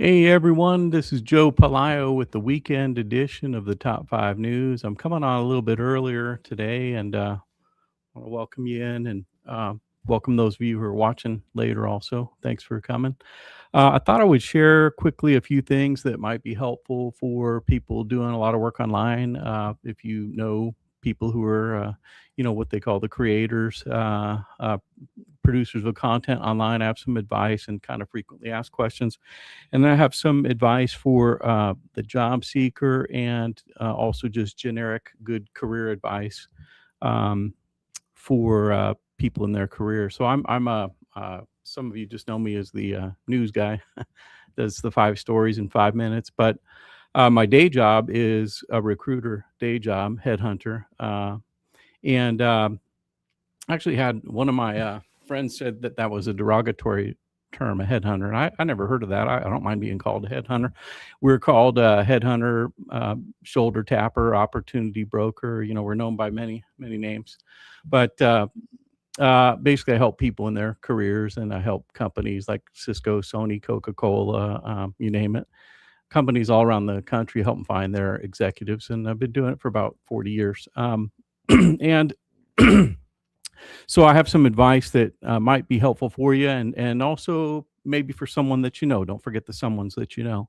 Hey everyone, this is Joe Pelayo with the weekend edition of the Top 5 News. I'm coming on a little bit earlier today and want to welcome you in and welcome those of you who are watching later also. Thanks for coming. I thought I would share quickly a few things that might be helpful for people doing a lot of work online. If you know people who are, what they call the creators, producers of content online, I have some advice and kind of frequently asked questions. And then I have some advice for the job seeker and also just generic good career advice um, for people in their career. So I'm a some of you just know me as the news guy, does the 5 stories in 5 minutes. But my day job is a recruiter day job, headhunter, and actually had one of my friends said that that was a derogatory term, a headhunter. And I never heard of that. I don't mind being called a headhunter. We're called a headhunter, shoulder tapper, opportunity broker. We're known by many, many names. But basically, I help people in their careers, and I help companies like Cisco, Sony, Coca-Cola, you name it. Companies all around the country, help them find their executives. And I've been doing it for about 40 years. And so I have some advice that might be helpful for you, and also maybe for someone that you know. Don't forget the someones that you know.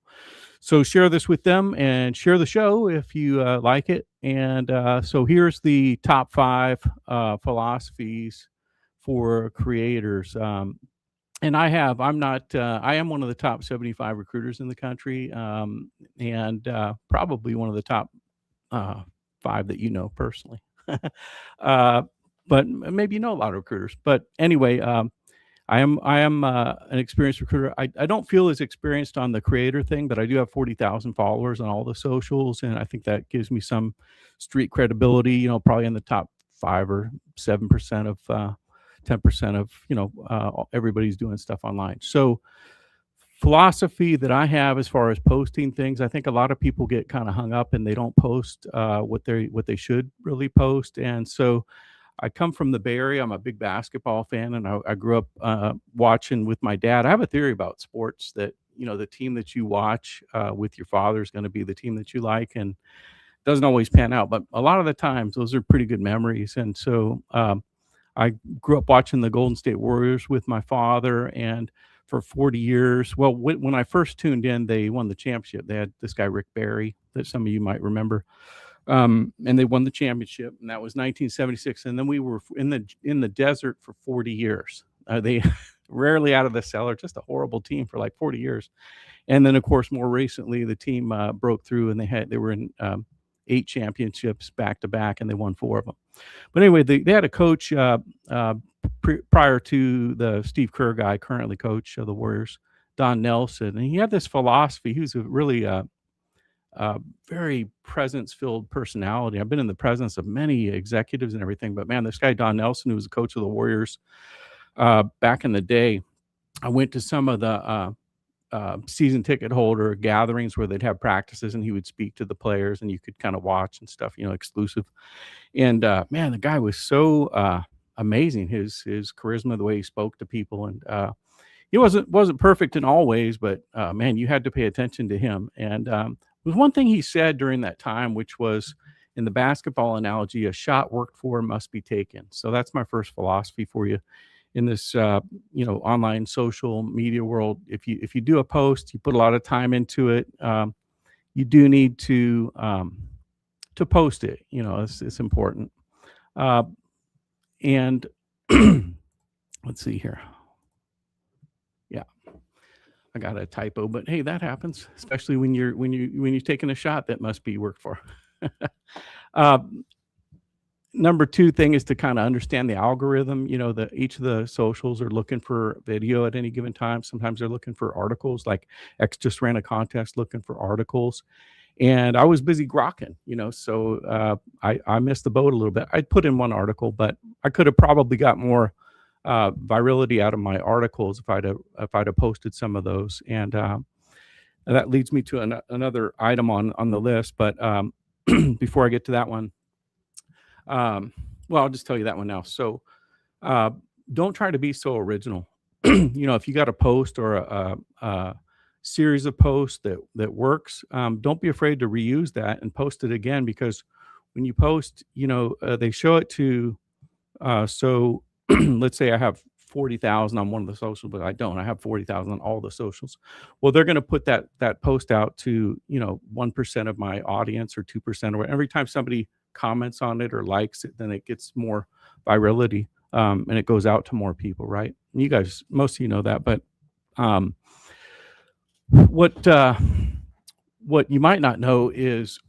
So share this with them and share the show if you like it. And so here's the top 5 philosophies for creators. And I am one of the top 75 recruiters in the country, and probably one of the top 5 that you know personally. uh, but maybe you know a lot of recruiters. But anyway, I am an experienced recruiter. I don't feel as experienced on the creator thing, but I do have 40,000 followers on all the socials, and I think that gives me some street credibility. Probably in the top 5 or 7% of 10% of everybody's doing stuff online. So philosophy that I have as far as posting things, I think a lot of people get kind of hung up and they don't post what they should really post. And so I come from the Bay Area. I'm a big basketball fan, and I grew up watching with my dad. I have a theory about sports that the team that you watch with your father is going to be the team that you like, and it doesn't always pan out, but a lot of the times those are pretty good memories. And so I grew up watching the Golden State Warriors with my father, and for 40 years, well, when I first tuned in, they won the championship. They had this guy Rick Barry that some of you might remember. And they won the championship, and that was 1976. And then we were in the desert for 40 years. They rarely out of the cellar, just a horrible team for like 40 years. And then, of course, more recently, the team broke through, and they were in 8 championships back to back, and they won 4 of them. But anyway, they had a coach prior to the Steve Kerr guy, currently coach of the Warriors, Don Nelson, and he had this philosophy. He was a really very presence-filled personality. I've been in the presence of many executives and everything, but man, this guy Don Nelson, who was the coach of the Warriors back in the day, I went to some of the season ticket holder gatherings where they'd have practices, and he would speak to the players, and you could kind of watch and stuff, exclusive. And man, the guy was so amazing. His charisma, the way he spoke to people, and he wasn't perfect in all ways, but man, you had to pay attention to him. And there was one thing he said during that time, which was, in the basketball analogy, a shot worked for must be taken. So that's my first philosophy for you in this online social media world. If you do a post, you put a lot of time into it, you do need to post it. It's important. And let's see here. Yeah, I got a typo, but hey, that happens, especially when you're taking a shot that must be worked for. Number 2 thing is to kind of understand the algorithm. Each of the socials are looking for video at any given time. Sometimes they're looking for articles. Like X just ran a contest looking for articles, and I was busy grokking, so I missed the boat a little bit. I put in one article, but I could have probably got more virality out of my articles if I'd have posted some of those. And that leads me to another item on the list. But before I get to that one, well, I'll just tell you that one now. So don't try to be so original. If you got a post or series of posts that works, don't be afraid to reuse that and post it again, because when you post, they show it to so let's say I have 40,000 on one of the socials, but I don't. I have 40,000 on all the socials. Well, they're going to put that post out to 1% of my audience or 2%, or every time somebody comments on it or likes it, then it gets more virality, and it goes out to more people, right? And you guys, most of you know that, but what you might not know is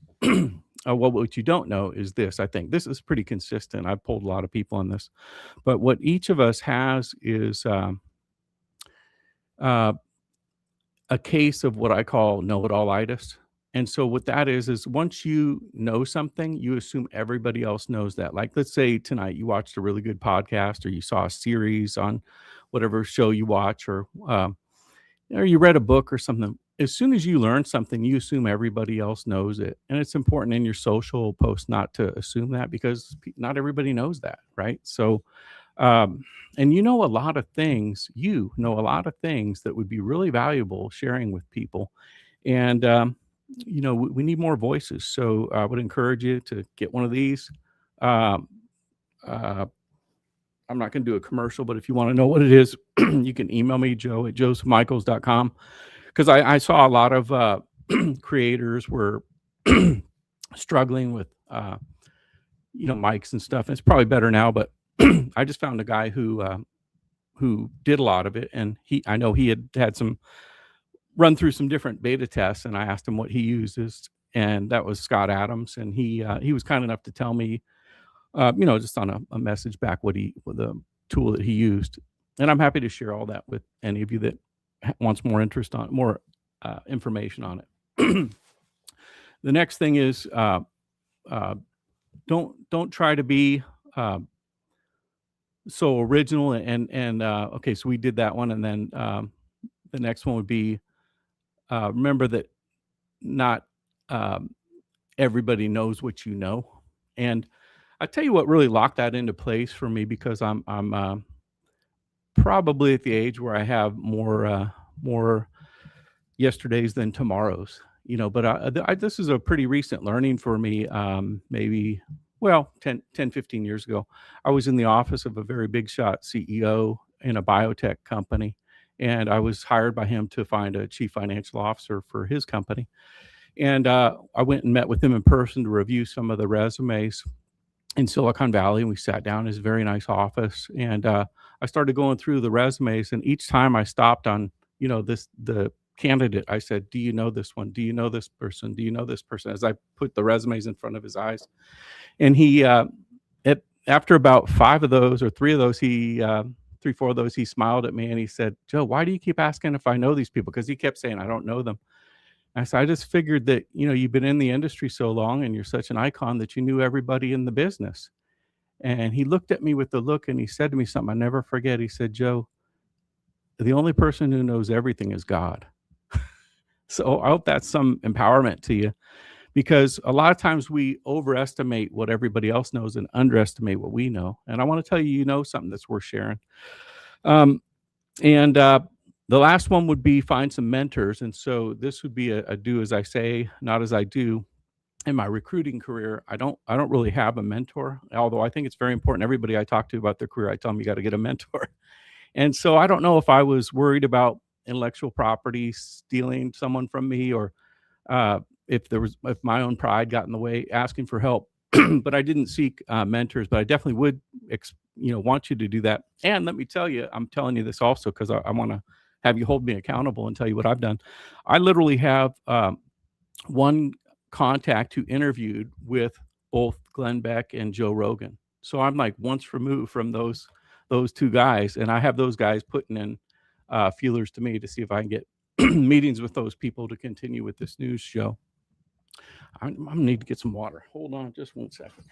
what you don't know is this. I think this is pretty consistent. I've polled a lot of people on this, but what each of us has is a case of what I call know-it-all-itis. And so what that is once you know something, you assume everybody else knows that. Like, let's say tonight you watched a really good podcast, or you saw a series on whatever show you watch, or you read a book or something. As soon as you learn something, you assume everybody else knows it. And it's important in your social posts not to assume that, because not everybody knows that, right? So, and you know a lot of things that would be really valuable sharing with people. And, we need more voices. So I would encourage you to get one of these. Um, uh, I'm not going to do a commercial, but if you want to know what it is, you can email me, joe@joesmichaels.com. Because I saw a lot of creators were struggling with, mics and stuff. And it's probably better now, but I just found a guy who did a lot of it, and I know he had some run through some different beta tests, and I asked him what he uses, and that was Scott Adams, and he was kind enough to tell me, just on a message back, what the tool that he used, and I'm happy to share all that with any of you that wants more information on it. The next thing is, don't try to be so original, and okay, so we did that one, and then the next one would be, remember that not everybody knows what you know. And I tell you what really locked that into place for me, because I'm probably at the age where I have more yesterdays than tomorrows, but this is a pretty recent learning for me. Maybe, 15 years ago, I was in the office of a very big shot CEO in a biotech company, and I was hired by him to find a chief financial officer for his company. And I went and met with him in person to review some of the resumes in Silicon Valley, and we sat down in his very nice office, and I started going through the resumes, and each time I stopped on, the candidate, I said, "Do you know this one? Do you know this person? Do you know this person?" As I put the resumes in front of his eyes. And he, after about 5 of those, or 3 of those, 4 of those, he smiled at me and he said, "Joe, why do you keep asking if I know these people?" Because he kept saying, "I don't know them." I said, "I just figured that, you've been in the industry so long and you're such an icon that you knew everybody in the business." And he looked at me with the look, and he said to me something I never forget. He said, "Joe, the only person who knows everything is God." So I hope that's some empowerment to you, because a lot of times we overestimate what everybody else knows and underestimate what we know. And I want to tell you, something that's worth sharing. And the last one would be find some mentors. And so this would be a do as I say, not as I do. In my recruiting career, I don't really have a mentor, although I think it's very important. Everybody I talk to about their career, I tell them you got to get a mentor. And so I don't know if I was worried about intellectual property stealing someone from me, or if my own pride got in the way asking for help. But I didn't seek mentors, but I definitely would want you to do that. And let me tell you, I'm telling you this also because I want to have you hold me accountable and tell you what I've done. I literally have one contact who interviewed with both Glenn Beck and Joe Rogan. So I'm like once removed from those 2 guys, and I have those guys putting in feelers to me to see if I can get meetings with those people to continue with this news show. I'm gonna need to get some water. Hold on just 1 second.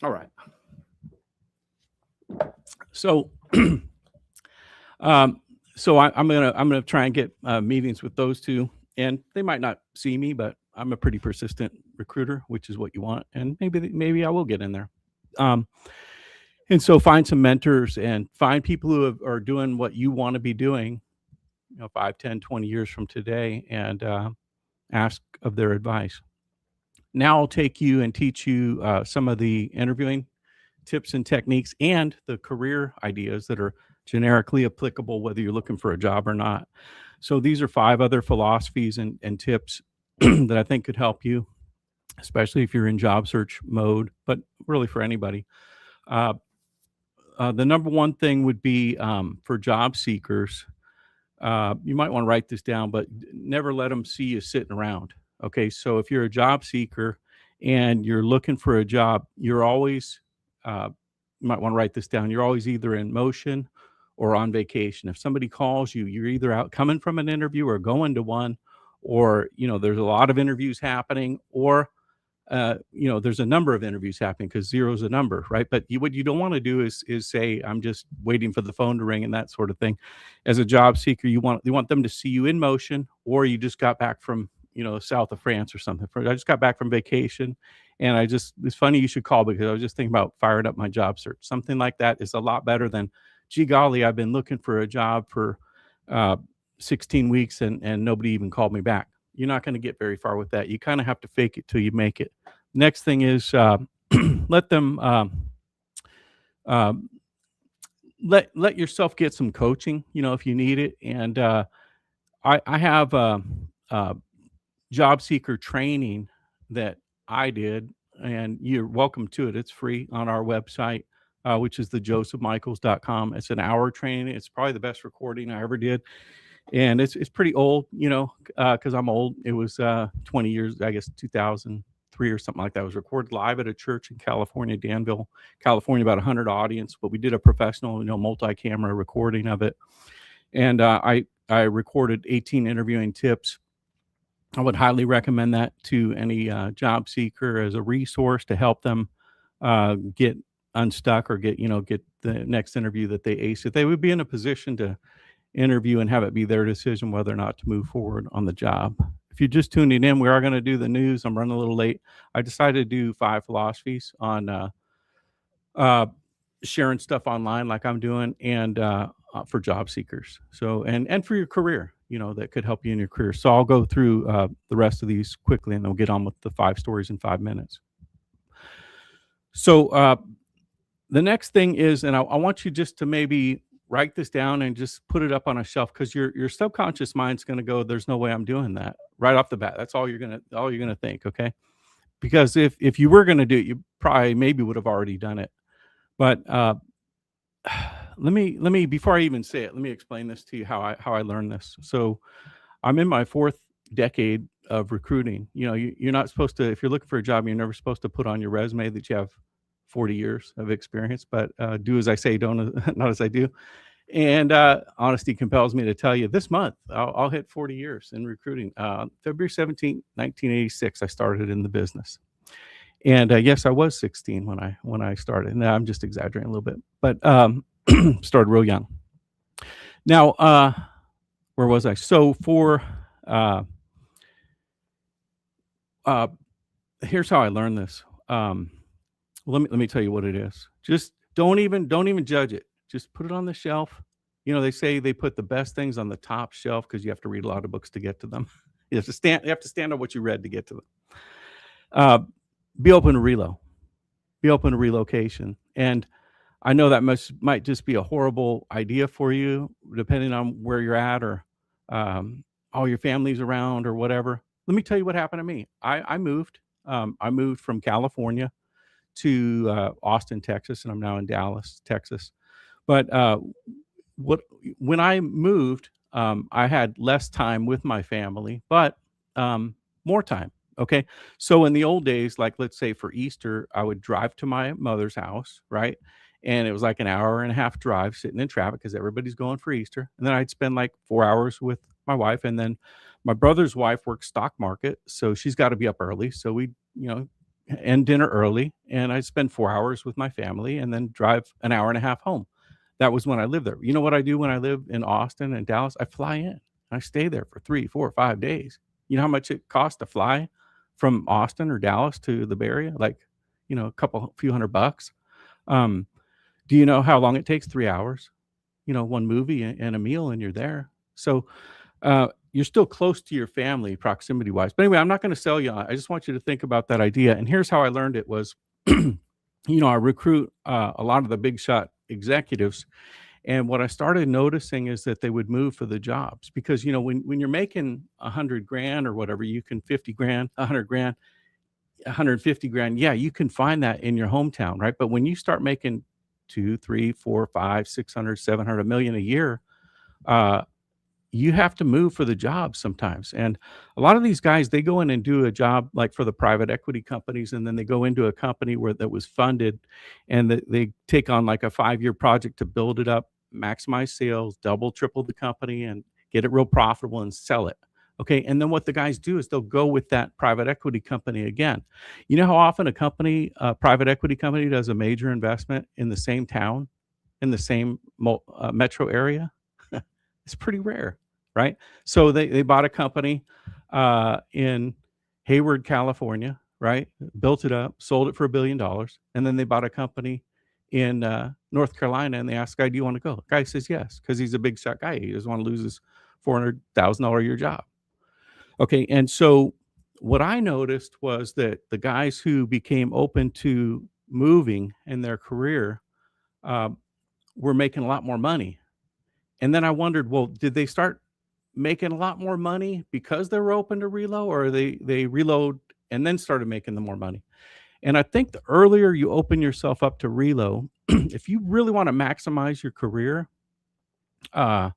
All right. So, I'm gonna try and get meetings with those 2, and they might not see me, but I'm a pretty persistent recruiter, which is what you want, and maybe I will get in there. And so find some mentors and find people who are doing what you want to be doing, 5, 10, 20 years from today, and ask of their advice. Now I'll take you and teach you some of the interviewing tips and techniques and the career ideas that are generically applicable whether you're looking for a job or not. So these are 5 other philosophies and tips that I think could help you, especially if you're in job search mode, but really for anybody. Uh, the number one thing would be for job seekers. You might want to write this down, but never let them see you sitting around. Okay, so if you're a job seeker and you're looking for a job, you're always, you might want to write this down, you're always either in motion or on vacation. If somebody calls you, you're either out coming from an interview or going to one, or, there's a lot of interviews happening, or there's a number of interviews happening because zero is a number, right? But what you don't want to do is say, I'm just waiting for the phone to ring and that sort of thing. As a job seeker, you want them to see you in motion, or you just got back from, south of France or something. I just got back from vacation, and it's funny you should call, because I was just thinking about firing up my job search. Something like that is a lot better than, gee golly, I've been looking for a job for 16 weeks and nobody even called me back. You're not going to get very far with that. You kind of have to fake it till you make it. Next thing is let them let yourself get some coaching, if you need it. And I have job seeker training that I did, and you're welcome to it. It's free on our website, which is thejosephmichaels.com. It's an hour training. It's probably the best recording I ever did. And it's pretty old, because I'm old. It was 20 years, I guess 2003 or something like that. It was recorded live at a church in California, Danville, California, about 100 audience. But we did a professional, multi-camera recording of it. And I recorded 18 interviewing tips. I would highly recommend that to any job seeker as a resource to help them get unstuck or get the next interview that they ace. If they would be in a position to interview and have it be their decision whether or not to move forward on the job. If you're just tuning in, we are going to do the news. I'm running a little late. I decided to do 5 philosophies on sharing stuff online like I'm doing, and for job seekers. So, and for your career, that could help you in your career. So I'll go through the rest of these quickly, and then we'll get on with the 5 stories in 5 minutes. So the next thing is, and I want you just to maybe write this down and just put it up on a shelf, because your subconscious mind's going to go, there's no way I'm doing that right off the bat. That's all you're going to think. Okay. Because if you were going to do it, you probably maybe would have already done it. But let me before I even say it, let me explain this to you, how I learned this. So I'm in my 4th decade of recruiting. You're not supposed to, if you're looking for a job, you're never supposed to put on your resume that you have 40 years of experience, but do as I say, don't not as I do. And honesty compels me to tell you, this month I'll hit 40 years in recruiting. February 17th, 1986, I started in the business. And yes, I was 16 when I started. Now I'm just exaggerating a little bit, but started real young. Now, where was I? So for here's how I learned this. Let me tell you what it is. Just don't even judge it. Just put it on the shelf. They say they put the best things on the top shelf because you have to read a lot of books to get to them. You have to stand on what you read to get to them. Be open to relo. Be open to relocation. And I know that might just be a horrible idea for you, depending on where you're at, or all your family's around or whatever. Let me tell you what happened to me. I moved. I moved from California to Austin, Texas, and I'm now in Dallas, Texas. But when I moved, I had less time with my family, but more time. Okay. So in the old days, like let's say for Easter, I would drive to my mother's house, right? And it was like an hour and a half drive sitting in traffic because everybody's going for Easter. And then I'd spend like 4 hours with my wife. And then my brother's wife works stock market, so she's got to be up early. So we, end dinner early, and I'd spend 4 hours with my family and then drive an hour and a half home. That was when I lived there. You know what I do when I live in Austin and Dallas? I fly in. I stay there for 3, 4, 5 days. You know how much it costs to fly from Austin or Dallas to the Bay Area? Like, a few $100. Um, do you know how long it takes? 3 hours. One movie and a meal, and you're there. So you're still close to your family proximity wise. But anyway, I'm not going to sell you on it. I just want you to think about that idea. And here's how I learned it was, I recruit a lot of the big shot executives. And what I started noticing is that they would move for the jobs because, when you're making 100 grand or whatever, you can 50 grand, 100 grand, 150 grand. Yeah, you can find that in your hometown, right? But when you start making 2, 3, 4, 5, 600, 700 million a year, uh, you have to move for the job sometimes. And a lot of these guys, they go in and do a job like for the private equity companies, and then they go into a company where that was funded, and they take on like a 5-year project to build it up, maximize sales, double, triple the company, and get it real profitable and sell it. Okay. And then what the guys do is they'll go with that private equity company again. You know how often a private equity company does a major investment in the same town, in the same metro area? It's pretty rare, right? So they bought a company in Hayward, California, right? Built it up, sold it for $1 billion, and then they bought a company in North Carolina, and they asked the guy, "Do you want to go?" The guy says yes, because he's a big shot guy. He doesn't want to lose his $400,000 a year job. Okay, and so what I noticed was that the guys who became open to moving in their career uh, were making a lot more money. And then I wondered, well, did they start making a lot more money because they were open to reload, or they reload and then started making the more money? And I think the earlier you open yourself up to reload, if you really want to maximize your career, uh,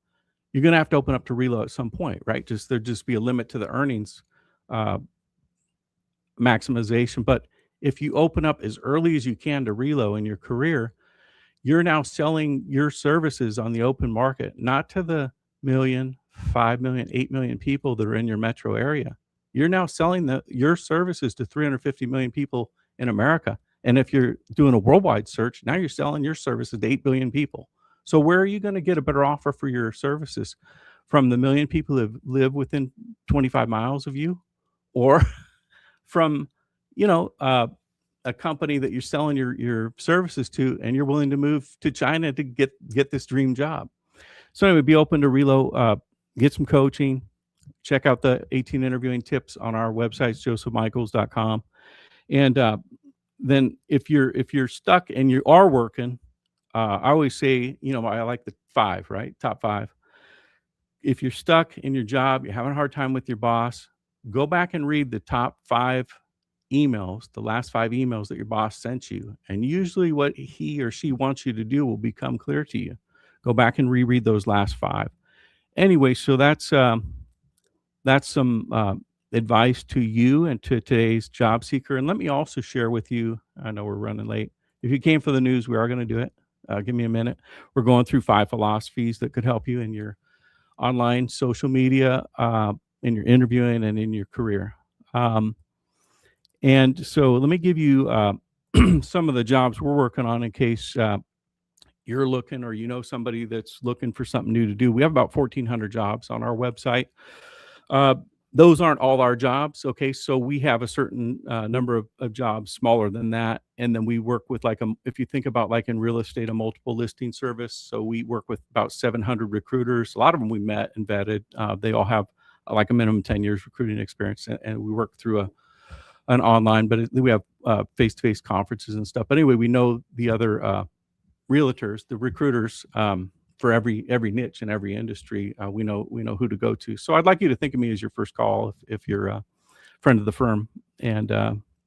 you're going to have to open up to reload at some point, right? There just be a limit to the earnings uh, maximization. But if you open up as early as you can to reload in your career, you're now selling your services on the open market, not to the million, 5 million, 8 million people that are in your metro area. You're now selling your services to 350 million people in America. And if you're doing a worldwide search, now you're selling your services to 8 billion people. So where are you going to get a better offer for your services? From the million people that live within 25 miles of you, or from, you know, a company that you're selling your services to, and you're willing to move to China to get this dream job? So anyway, be open to reload, get some coaching, check out the 18 interviewing tips on our website, josephmichaels.com. And then if you're stuck and you are working, I always say, I like the 5, right? Top 5. If you're stuck in your job, you're having a hard time with your boss, go back and read the top 5 emails, the last 5 emails that your boss sent you. And usually what he or she wants you to do will become clear to you. Go back and reread those last 5. Anyway, so that's some advice to you and to today's job seeker. And let me also share with you, I know we're running late. If you came for the news, we are going to do it. Give me a minute. We're going through 5 philosophies that could help you in your online social media, in your interviewing, and in your career. And so let me give you some of the jobs we're working on in case you're looking, or somebody that's looking for something new to do. We have about 1,400 jobs on our website. Those aren't all our jobs. Okay. So we have a certain number of jobs smaller than that. And then we work with if you think about like in real estate, a multiple listing service. So we work with about 700 recruiters. A lot of them we met and vetted. They all have like a minimum 10 years recruiting experience. And we work through an online, but we have face-to-face conferences and stuff. But anyway, we know the other realtors, the recruiters, for every niche and every industry. We know who to go to. So I'd like you to think of me as your first call if you're a friend of the firm and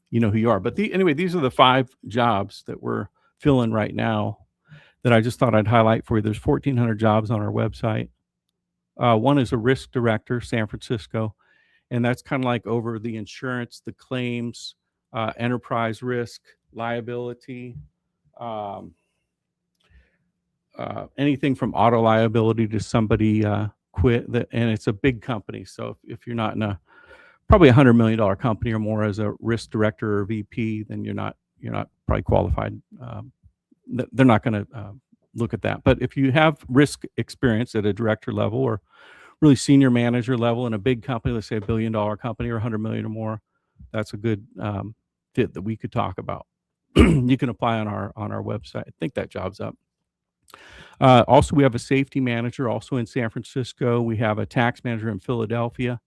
you know who you are. But anyway, these are the 5 jobs that we're filling right now that I just thought I'd highlight for you. There's 1,400 jobs on our website. One is a risk director, San Francisco, and that's kind of like over the insurance, the claims, enterprise risk, liability, anything from auto liability to somebody quit. And it's a big company. So if you're not in probably $100 million company or more as a risk director or VP, then you're not probably qualified. They're not going to look at that. But if you have risk experience at a director level or really senior manager level in a big company, let's say $1 billion company or 100 million or more, that's a good fit that we could talk about. you can apply on our website. I think that job's up. Also, we have a safety manager also in San Francisco. We have a tax manager in Philadelphia,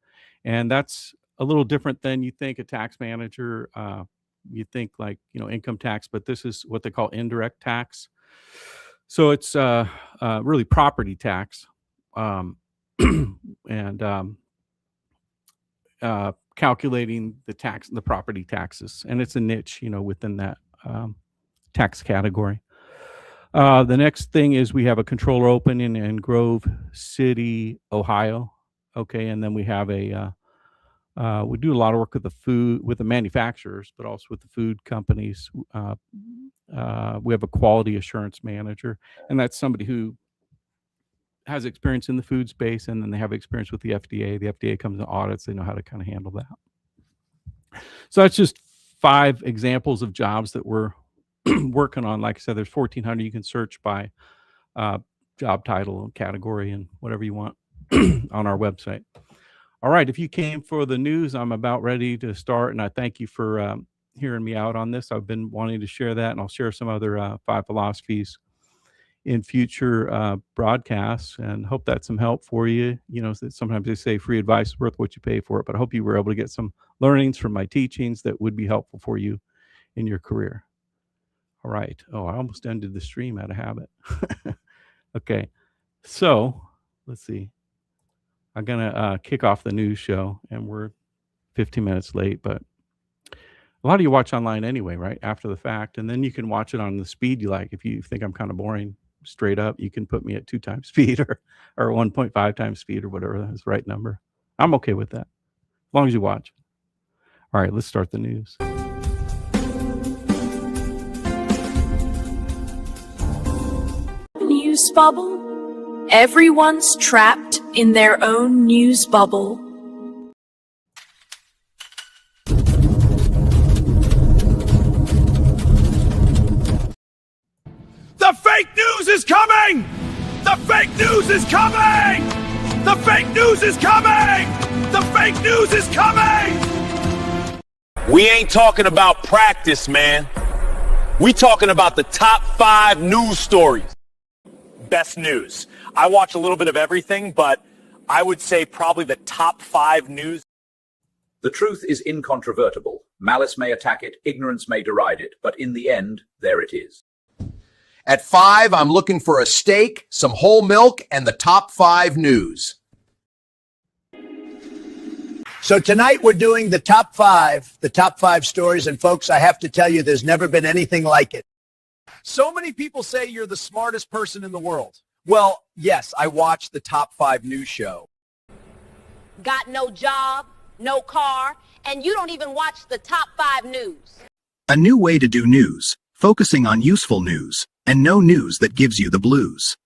and that's a little different than you think. A tax manager, you think like, income tax, but this is what they call indirect tax. So it's really property tax, and calculating the property taxes, and it's a niche, within that tax category. The next thing is we have a controller opening in Grove City, Ohio. Okay, and then we have we do a lot of work with the manufacturers, but also with the food companies. We have a quality assurance manager, and that's somebody who has experience in the food space, and then they have experience with the FDA. The FDA comes and audits. They know how to kind of handle that. So that's just 5 examples of jobs that we're working on. Like I said, there's 1,400. You can search by job title and category and whatever you want on our website. All right, if you came for the news, I'm about ready to start, and I thank you for hearing me out on this. I've been wanting to share that, and I'll share some other 5 philosophies in future broadcasts, and hope that's some help for you. Sometimes they say free advice is worth what you pay for it, but I hope you were able to get some learnings from my teachings that would be helpful for you in your career. All right. Oh, I almost ended the stream out of habit. Okay. So let's see. I'm going to kick off the news show, and we're 15 minutes late, but a lot of you watch online anyway, right? After the fact. And then you can watch it on the speed you like. If you think I'm kind of boring straight up, you can put me at 2 times speed or 1.5 times speed or whatever is the right number. I'm okay with that, as long as you watch. All right, let's start the news. News bubble. Everyone's trapped in their own news bubble. The fake news is coming! The fake news is coming! The fake news is coming! The fake news is coming! We ain't talking about practice, man. We talking about the top 5 news stories. Best news. I watch a little bit of everything, but I would say probably the top 5 news. The truth is incontrovertible. Malice may attack it, ignorance may deride it, but in the end, there it is. At 5, I'm looking for a steak, some whole milk, and the top 5 news. So tonight we're doing the top 5 stories. And folks, I have to tell you, there's never been anything like it. So many people say you're the smartest person in the world. Well, yes, I watch the top 5 news show. Got no job, no car, and you don't even watch the top 5 news. A new way to do news, focusing on useful news, and no news that gives you the blues.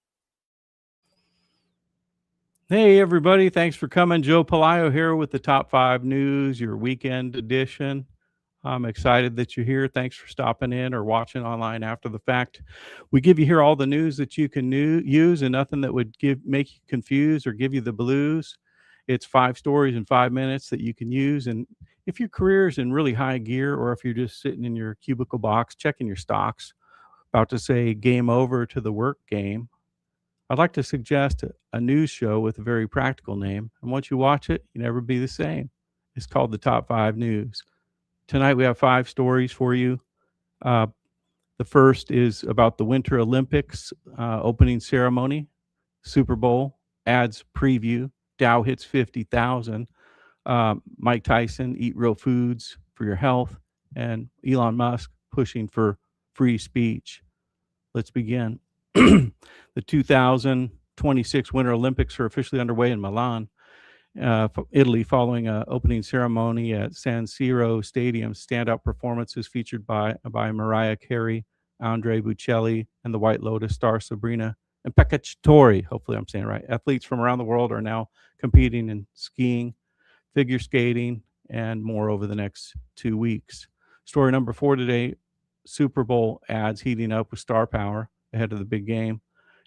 Hey, everybody. Thanks for coming. Joe Pelayo here with the top 5 news, your weekend edition. I'm excited that you're here. Thanks for stopping in or watching online after the fact. We give you here all the news that you can use, and nothing that would make you confused or give you the blues. It's 5 stories in 5 minutes that you can use. And if your career is in really high gear, or if you're just sitting in your cubicle box checking your stocks, about to say game over to the work game, I'd like to suggest a news show with a very practical name. And once you watch it, you never be the same. It's called the Top 5 News. Tonight we have 5 stories for you. The first is about the Winter Olympics opening ceremony, Super Bowl, ads preview, Dow Hits 50,000, Mike Tyson, eat real foods for your health, and Elon Musk pushing for free speech. Let's begin. The 2026 Winter Olympics are officially underway in Milan, Italy, following an opening ceremony at San Siro Stadium. Standout performances featured by Mariah Carey, Andrea Bocelli, and the White Lotus star Sabrina Impacciatore. Hopefully I'm saying it right. Athletes from around the world are now competing in skiing, figure skating, and more over the next 2 weeks. Story number 4 today, Super Bowl ads heating up with star power ahead of the big game.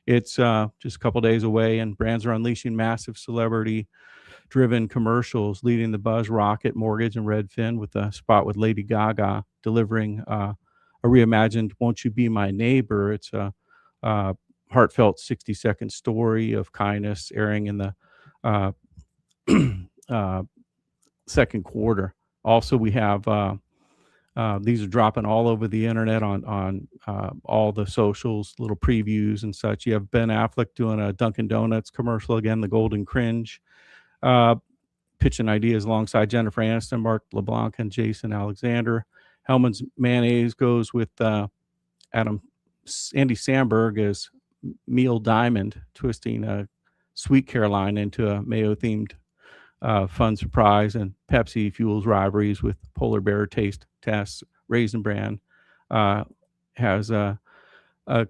It's just a couple days away, and brands are unleashing massive celebrity-driven commercials, leading the Buzz, Rocket, Mortgage, and Redfin with a spot with Lady Gaga delivering a reimagined "Won't You Be My Neighbor." It's a heartfelt 60-second story of kindness airing in the second quarter. Also, we have these are dropping all over the internet on all the socials, little previews and such. You have Ben Affleck doing a Dunkin' Donuts commercial again, the Golden Cringe, pitching ideas alongside Jennifer Aniston, Mark LeBlanc, and Jason Alexander. Hellman's Mayonnaise goes with Andy Samberg as Meal Diamond, twisting Sweet Caroline into a mayo-themed fun surprise, and Pepsi fuels rivalries with polar bear taste tests. Raisin Bran has a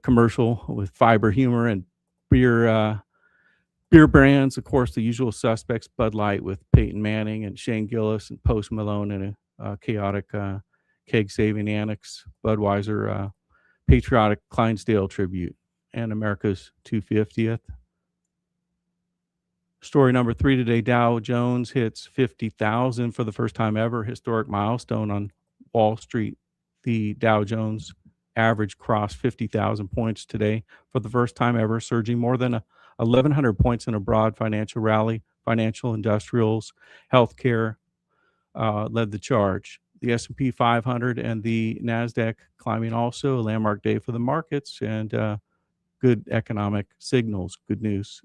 commercial with fiber humor, and beer brands, of course, the usual suspects: Bud Light with Peyton Manning and Shane Gillis, and Post Malone in a chaotic keg-saving annex. Budweiser patriotic Clydesdale tribute, and America's 250th. Story number 3 today: Dow Jones hits 50,000 for the first time ever, historic milestone on Wall Street. The Dow Jones average crossed 50,000 points today for the first time ever, surging more than 1,100 points in a broad financial rally. Financial, industrials, healthcare led the charge. The S&P 500 and the NASDAQ climbing also, a landmark day for the markets, and good economic signals, good news.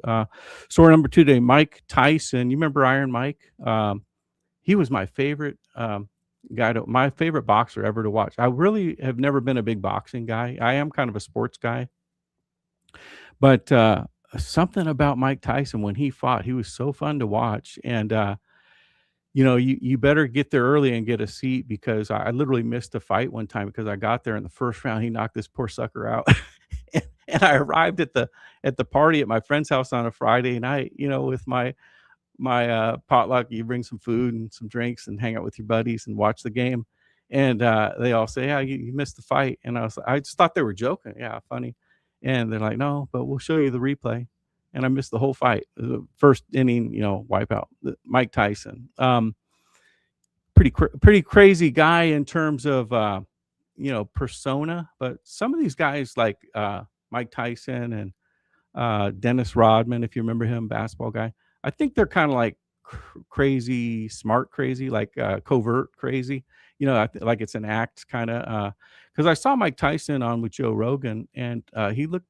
Story number 2 today: Mike Tyson. You remember Iron Mike? He was my favorite my favorite boxer ever to watch. I really have never been a big boxing guy. I am kind of a sports guy, but something about Mike Tyson when he fought, he was so fun to watch. And you better get there early and get a seat, because I literally missed a fight one time because I got there in the first round. He knocked this poor sucker out. And I arrived at the party at my friend's house on a Friday night, with my potluck. You bring some food and some drinks and hang out with your buddies and watch the game. And they all say, "Yeah, you missed the fight." And I just thought they were joking. Yeah, funny. And they're like, "No, but we'll show you the replay." And I missed the whole fight. The first inning, wipeout. Mike Tyson. Pretty crazy guy in terms of persona. But some of these guys like Mike Tyson and Dennis Rodman, if you remember him, basketball guy, I think they're kind of like crazy, smart crazy, like covert crazy, like it's an act kind of. Because I saw Mike Tyson on with Joe Rogan, and he looked,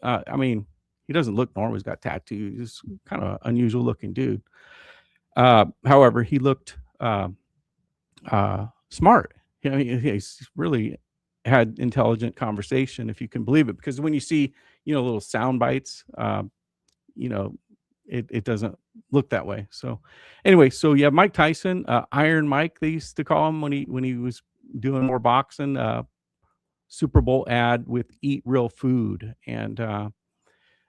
he doesn't look normal. He's got tattoos. He's kind of unusual looking dude. However, he looked smart. He's really had intelligent conversation, if you can believe it, because when you see little sound bites, it doesn't look that way. So anyway, so you have Mike Tyson, Iron Mike, they used to call him when he was doing more boxing. Super Bowl ad with Eat Real Food, and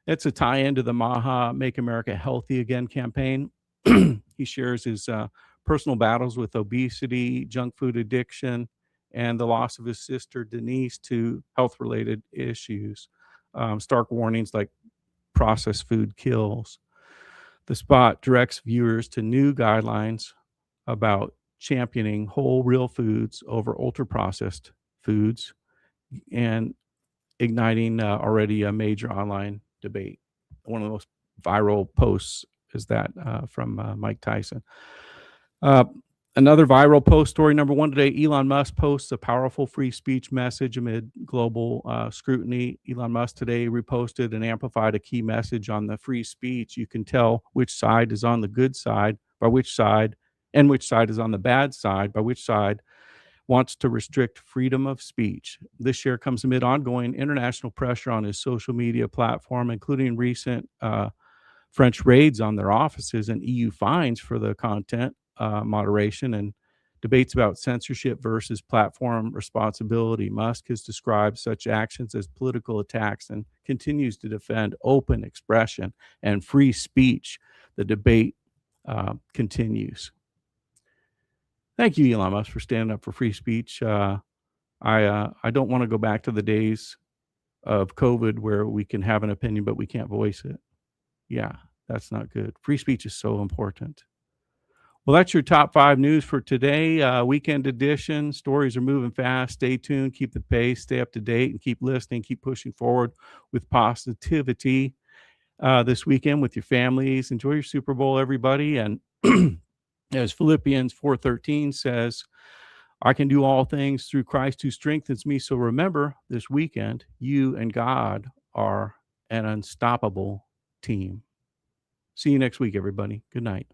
it's a tie-in to the Maha Make America Healthy Again campaign. He shares his personal battles with obesity, junk food addiction, and the loss of his sister Denise to health-related issues. Stark warnings like processed food kills. The spot directs viewers to new guidelines about championing whole, real foods over ultra-processed foods, and igniting already a major online debate. One of the most viral posts is that from Mike Tyson. Another viral post, story number 1 today: Elon Musk posts a powerful free speech message amid global scrutiny. Elon Musk today reposted and amplified a key message on the free speech. You can tell which side is on the good side by which side, and which side is on the bad side by which side wants to restrict freedom of speech. This share comes amid ongoing international pressure on his social media platform, including recent French raids on their offices and EU fines for the content moderation, and debates about censorship versus platform responsibility. Musk has described such actions as political attacks and continues to defend open expression and free speech. The debate continues. Thank you, Elon Musk, for standing up for free speech. I don't want to go back to the days of COVID where we can have an opinion but we can't voice it. Yeah, that's not good. Free speech is so important. Well, that's your top 5 news for today. Weekend edition. Stories are moving fast. Stay tuned. Keep the pace. Stay up to date and keep listening. Keep pushing forward with positivity this weekend with your families. Enjoy your Super Bowl, everybody. And as Philippians 4:13 says, I can do all things through Christ who strengthens me. So remember, this weekend, you and God are an unstoppable team. See you next week, everybody. Good night.